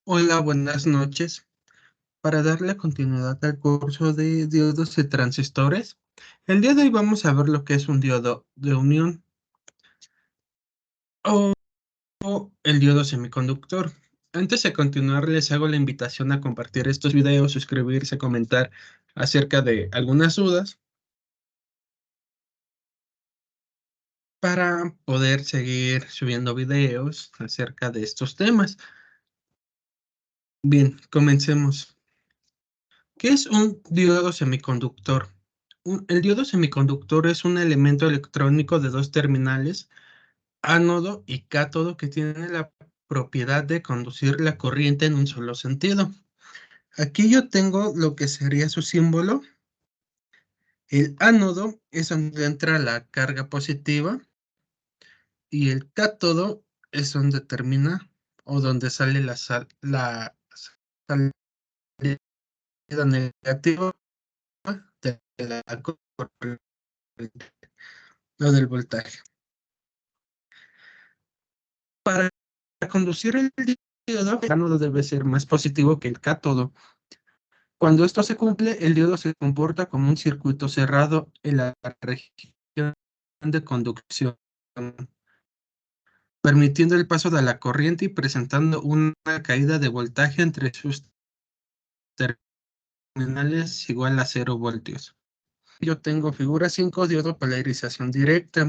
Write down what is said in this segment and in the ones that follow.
Hola, buenas noches. Para darle continuidad al curso de diodos y transistores, el día de hoy vamos a ver lo que es un diodo de unión o el diodo semiconductor. Antes de continuar, les hago la invitación a compartir estos videos, suscribirse, comentar acerca de algunas dudas para poder seguir subiendo videos acerca de estos temas. Bien, comencemos. ¿Qué es un diodo semiconductor? El diodo semiconductor es un elemento electrónico de dos terminales, ánodo y cátodo, que tiene la propiedad de conducir la corriente en un solo sentido. Aquí yo tengo lo que sería su símbolo. El ánodo es donde entra la carga positiva y el cátodo es donde termina o donde sale la salida negativa de la corriente o del voltaje. Para conducir el diodo, el ánodo debe ser más positivo que el cátodo. Cuando esto se cumple, el diodo se comporta como un circuito cerrado en la región de conducción, permitiendo el paso de la corriente y presentando una caída de voltaje entre sus terminales igual a 0 voltios. Yo tengo figura 5, diodo polarización directa.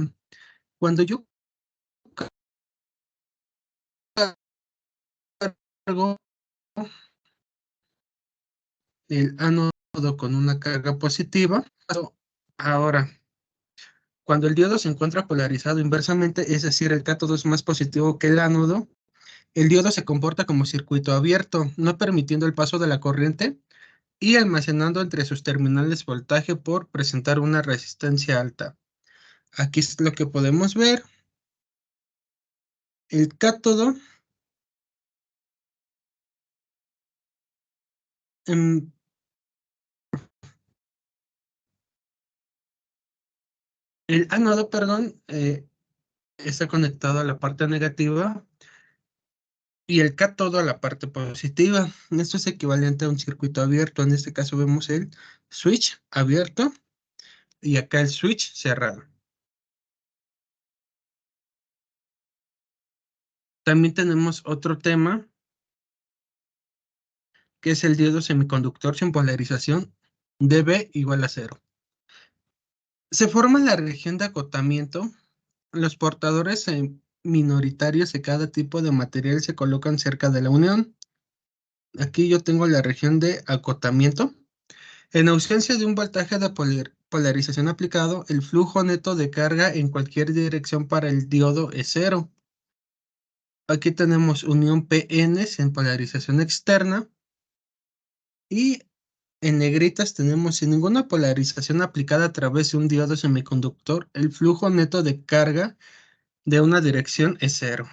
Cuando yo cargo el ánodo con una carga positiva, ahora, cuando el diodo se encuentra polarizado inversamente, es decir, el cátodo es más positivo que el ánodo, el diodo se comporta como circuito abierto, no permitiendo el paso de la corriente y almacenando entre sus terminales voltaje por presentar una resistencia alta. Aquí es lo que podemos ver. El cátodo, em, el ánodo, perdón, está conectado a la parte negativa y el cátodo a la parte positiva. Esto es equivalente a un circuito abierto. En este caso vemos el switch abierto y acá el switch cerrado. También tenemos otro tema, que es el diodo semiconductor sin polarización, dB igual a 0. Se forma en la región de acotamiento. Los portadores minoritarios de cada tipo de material se colocan cerca de la unión. Aquí yo tengo la región de acotamiento. En ausencia de un voltaje de polarización aplicado, el flujo neto de carga en cualquier dirección para el diodo es cero. Aquí tenemos unión PN sin polarización externa y en negritas tenemos sin ninguna polarización aplicada a través de un diodo semiconductor, el flujo neto de carga de una dirección es cero.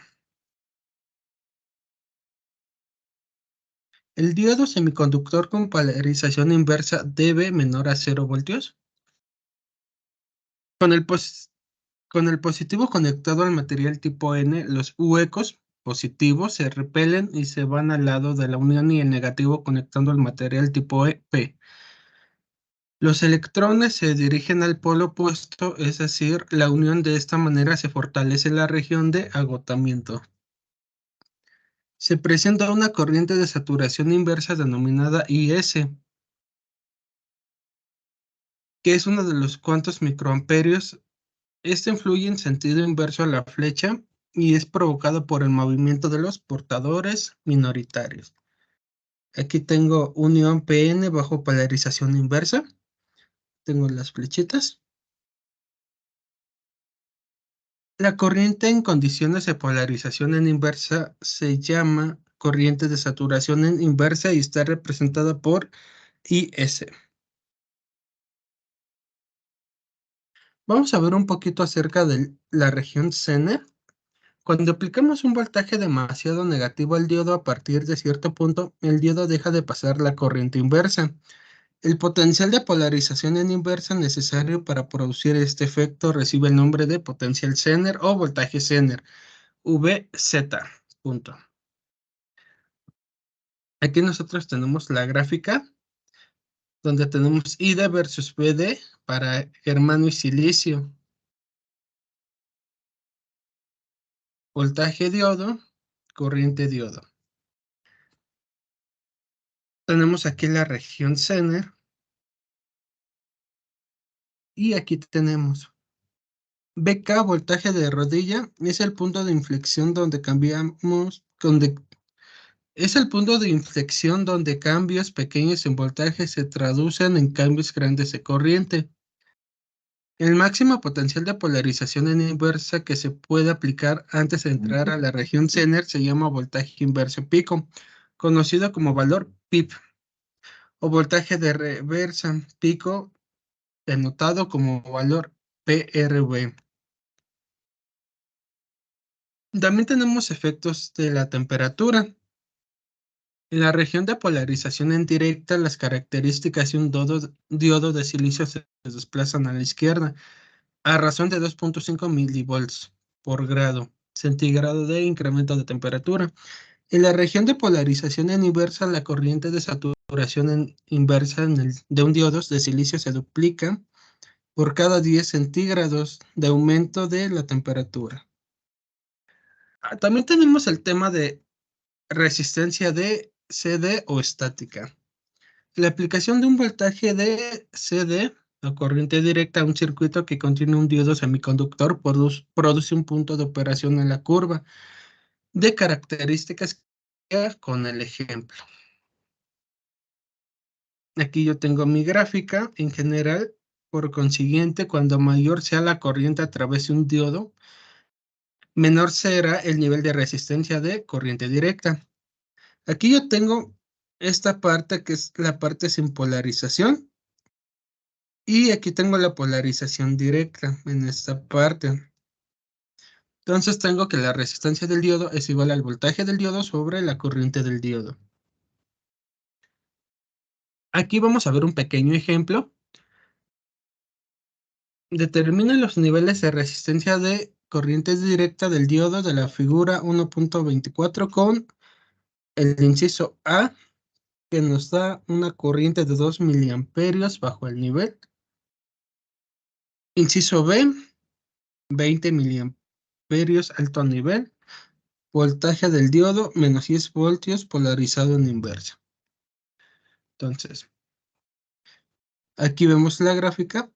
El diodo semiconductor con polarización inversa dB menor a 0 voltios. Con el, con el positivo conectado al material tipo N, los huecos positivos se repelen y se van al lado de la unión y el negativo conectando al material tipo P. Los electrones se dirigen al polo opuesto, es decir, la unión de esta manera se fortalece la región de agotamiento. Se presenta una corriente de saturación inversa denominada IS, que es uno de los cuantos microamperios. Este influye en sentido inverso a la flecha y es provocado por el movimiento de los portadores minoritarios. Aquí tengo unión PN bajo polarización inversa. Tengo las flechitas. La corriente en condiciones de polarización en inversa se llama corriente de saturación en inversa y está representada por IS. Vamos a ver un poquito acerca de la región Zener. Cuando aplicamos un voltaje demasiado negativo al diodo, a partir de cierto punto, el diodo deja de pasar la corriente inversa. El potencial de polarización en inversa necesario para producir este efecto recibe el nombre de potencial Zener o voltaje Zener, VZ. Punto. Aquí nosotros tenemos la gráfica donde tenemos ID versus BD para germano y silicio, voltaje diodo, corriente diodo. Tenemos aquí la región Zener y aquí tenemos BK, voltaje de rodilla, es el punto de inflexión donde es el punto de inflexión donde cambios pequeños en voltaje se traducen en cambios grandes de corriente. El máximo potencial de polarización en inversa que se puede aplicar antes de entrar a la región Zener se llama voltaje inverso pico, conocido como valor PIP, o voltaje de reversa pico, denotado como valor PRV. También tenemos efectos de la temperatura. En la región de polarización en directa, las características de un diodo de silicio se desplazan a la izquierda a razón de 2.5 milivolts por grado centígrado de incremento de temperatura. En la región de polarización en inversa, la corriente de saturación inversa de un diodo de silicio se duplica por cada 10 centígrados de aumento de la temperatura. También tenemos el tema de resistencia de CD o estática. La aplicación de un voltaje de CD o corriente directa a un circuito que contiene un diodo semiconductor produce un punto de operación en la curva de características con el ejemplo. Aquí yo tengo mi gráfica en general. Por consiguiente, cuando mayor sea la corriente a través de un diodo, menor será el nivel de resistencia de corriente directa. Aquí yo tengo esta parte que es la parte sin polarización y aquí tengo la polarización directa en esta parte. Entonces tengo que la resistencia del diodo es igual al voltaje del diodo sobre la corriente del diodo. Aquí vamos a ver un pequeño ejemplo. Determina los niveles de resistencia de corriente directa del diodo de la figura 1.24 con el inciso A, que nos da una corriente de 2 miliamperios bajo el nivel. Inciso B, 20 miliamperios alto nivel. Voltaje del diodo, menos 10 voltios, polarizado en inversa. Entonces, aquí vemos la gráfica.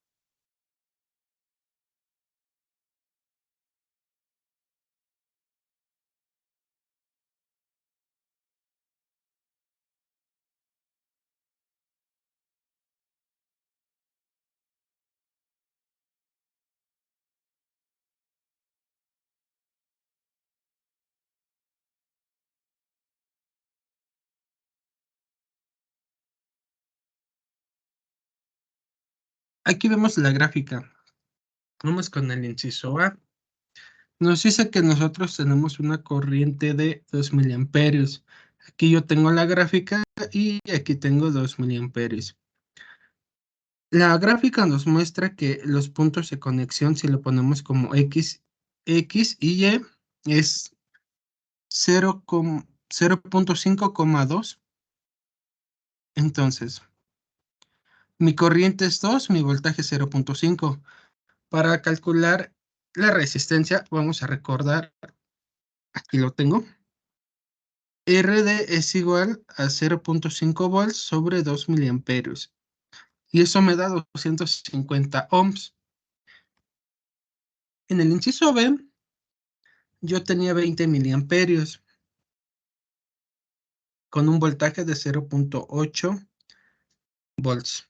Aquí vemos la gráfica. Vamos con el inciso A. Nos dice que nosotros tenemos una corriente de 2 miliamperios. Aquí yo tengo la gráfica y aquí tengo 2 miliamperios. La gráfica nos muestra que los puntos de conexión, si lo ponemos como X y Y, es 0.5,2. Entonces, mi corriente es 2, mi voltaje es 0.5. Para calcular la resistencia, vamos a recordar, aquí lo tengo. RD es igual a 0.5 volts sobre 2 miliamperios. Y eso me da 250 ohms. En el inciso B, yo tenía 20 miliamperios con un voltaje de 0.8 volts.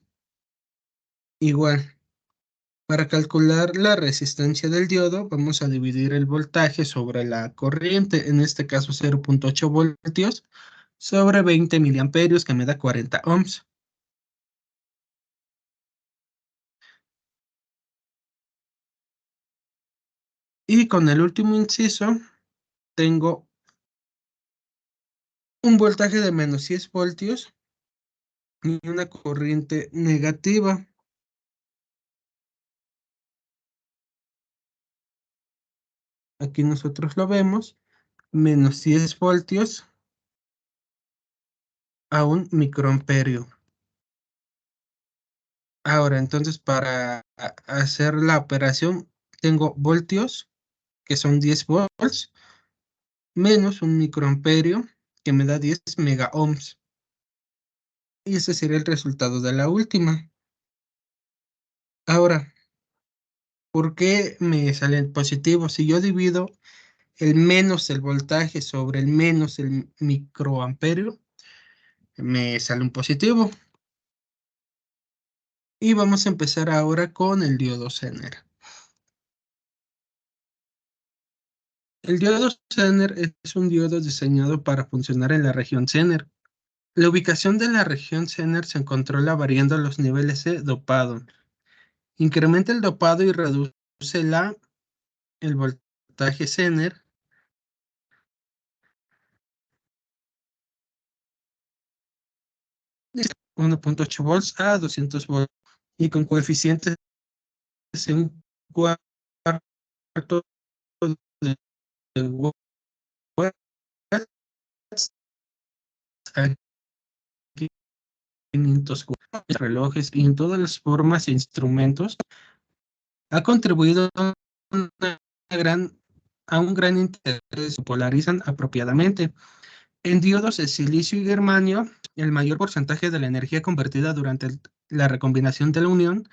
Igual, para calcular la resistencia del diodo, vamos a dividir el voltaje sobre la corriente, en este caso 0.8 voltios, sobre 20 miliamperios, que me da 40 ohms. Y con el último inciso, tengo un voltaje de menos 10 voltios y una corriente negativa. Aquí nosotros lo vemos, menos 10 voltios a un microamperio. Ahora, entonces, para hacer la operación, tengo voltios, que son 10 volts, menos un microamperio, que me da 10 megaohms. Y ese sería el resultado de la última. Ahora, ¿por qué me sale el positivo? Si yo divido el menos el voltaje sobre el menos el microamperio, me sale un positivo. Y vamos a empezar ahora con el diodo Zener. El diodo Zener es un diodo diseñado para funcionar en la región Zener. La ubicación de la región Zener se controla variando los niveles de dopado. Incrementa el dopado y reduce el voltaje Zener 1.8 volts a 200 volts y con coeficientes de un cuarto de watts a 500 relojes y en todas las formas e instrumentos ha contribuido gran, a un gran interés, se polarizan apropiadamente. En diodos de silicio y germanio, el mayor porcentaje de la energía convertida durante la recombinación de la unión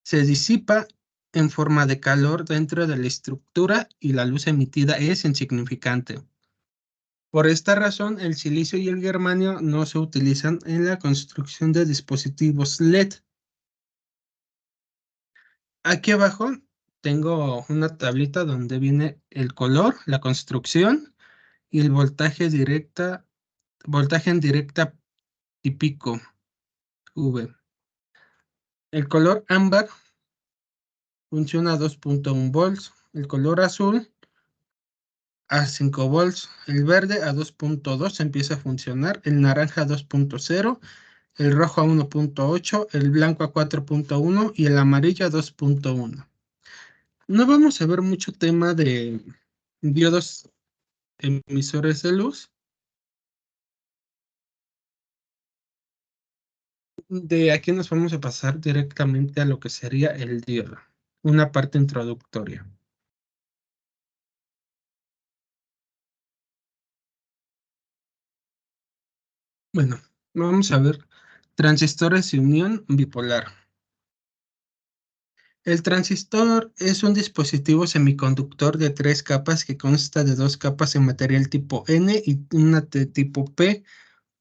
se disipa en forma de calor dentro de la estructura y la luz emitida es insignificante. Por esta razón, el silicio y el germanio no se utilizan en la construcción de dispositivos LED. Aquí abajo tengo una tablita donde viene el color, la construcción y el voltaje en directa típico V. El color ámbar funciona a 2.1 volts, el color azul a 5 volts, el verde a 2.2 empieza a funcionar, el naranja a 2.0, el rojo a 1.8, el blanco a 4.1 y el amarillo a 2.1. No vamos a ver mucho tema de diodos emisores de luz. De aquí nos vamos a pasar directamente a lo que sería el diodo, una parte introductoria. Bueno, vamos a ver transistores de unión bipolar. El transistor es un dispositivo semiconductor de tres capas que consta de dos capas en material tipo N y una de tipo P,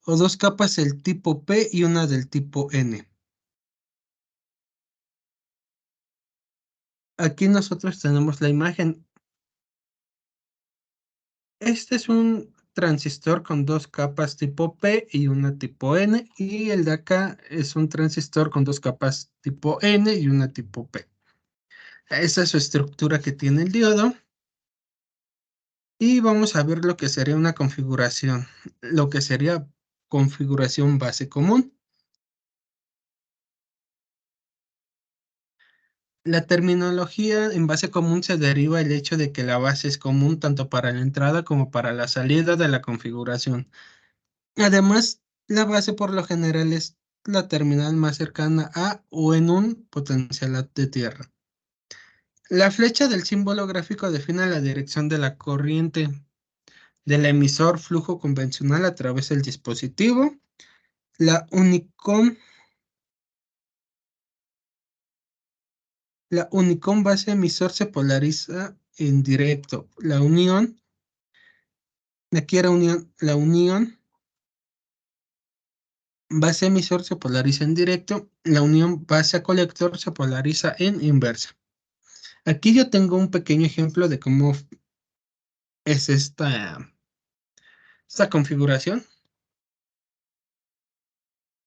o dos capas del tipo P y una del tipo N. Aquí nosotros tenemos la imagen. Este es un transistor con dos capas tipo P y una tipo N, y el de acá es un transistor con dos capas tipo N y una tipo P. Esa es su estructura que tiene el diodo. Y vamos a ver lo que sería una configuración, lo que sería configuración base común. La terminología en base común se deriva del hecho de que la base es común tanto para la entrada como para la salida de la configuración. Además, la base por lo general es la terminal más cercana a o en un potencial de tierra. La flecha del símbolo gráfico define la dirección de la corriente del emisor flujo convencional a través del dispositivo. La Unicom, la Unicom base emisor se polariza en directo. La unión, aquí era unión, la unión base emisor se polariza en directo. La unión base a colector se polariza en inversa. Aquí yo tengo un pequeño ejemplo de cómo es esta configuración.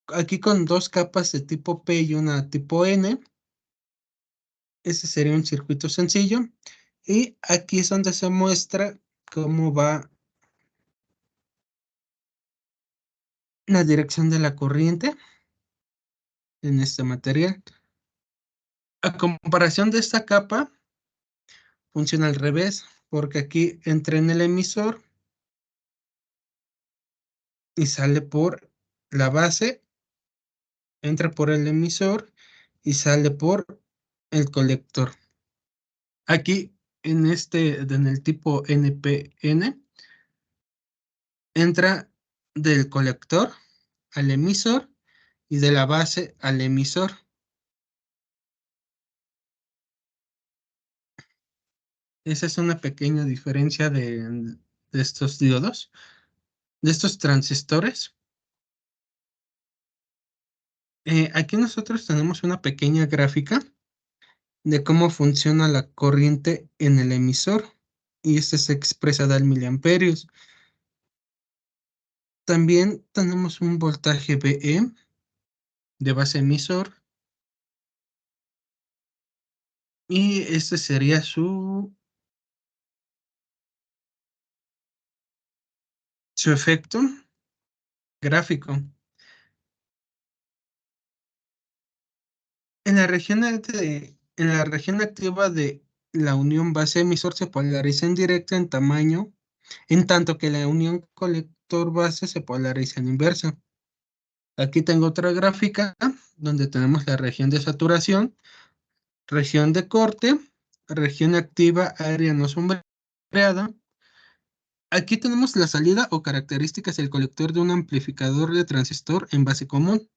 Aquí con dos capas de tipo P y una tipo N, ese sería un circuito sencillo. Y aquí es donde se muestra cómo va la dirección de la corriente en este material. A comparación de esta capa, funciona al revés, porque aquí entra en el emisor y sale por La base entra por el emisor y sale por el colector. Aquí en el tipo NPN, entra del colector al emisor y de la base al emisor. Esa es una pequeña diferencia de estos diodos, de estos transistores. Aquí nosotros tenemos una pequeña gráfica de cómo funciona la corriente en el emisor y esta se expresa en miliamperios. También tenemos un voltaje VE de base emisor y este sería su efecto gráfico. En la región activa de la unión base emisor se polariza en directo en tamaño, en tanto que la unión colector base se polariza en inversa. Aquí tengo otra gráfica donde tenemos la región de saturación, región de corte, región activa, área no sombreada. Aquí tenemos la salida o características del colector de un amplificador de transistor en base común.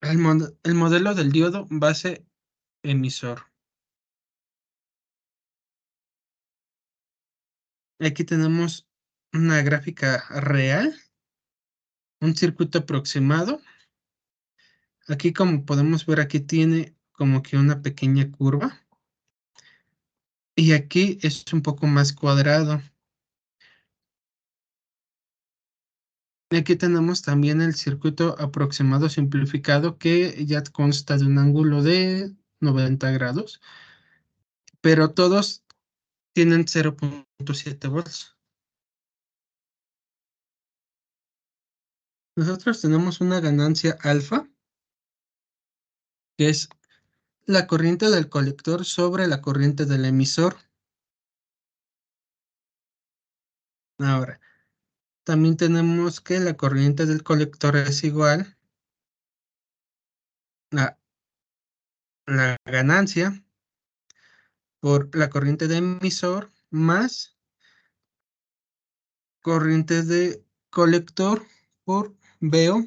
El modelo del diodo base emisor. Aquí tenemos una gráfica real, un circuito aproximado. Aquí como podemos ver, aquí tiene como que una pequeña curva. Y aquí es un poco más cuadrado. Y aquí tenemos también el circuito aproximado simplificado que ya consta de un ángulo de 90 grados, pero todos tienen 0.7 volts. Nosotros tenemos una ganancia alfa, que es la corriente del colector sobre la corriente del emisor. Ahora, también tenemos que la corriente del colector es igual a la ganancia por la corriente de emisor más corriente de colector por VO.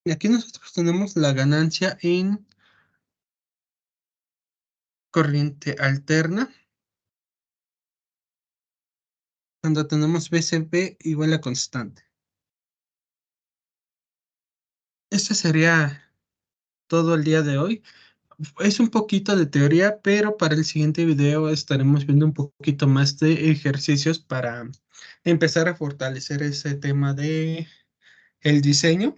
Y aquí nosotros tenemos la ganancia en corriente alterna, cuando tenemos VCB igual a constante. Este sería todo el día de hoy. Es un poquito de teoría, pero para el siguiente video estaremos viendo un poquito más de ejercicios para empezar a fortalecer ese tema de el diseño.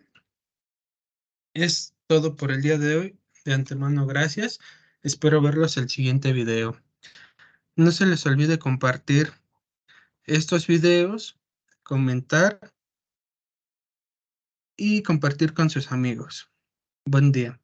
Es todo por el día de hoy. De antemano, gracias. Espero verlos el siguiente video. No se les olvide compartir estos videos, comentar y compartir con sus amigos. Buen día.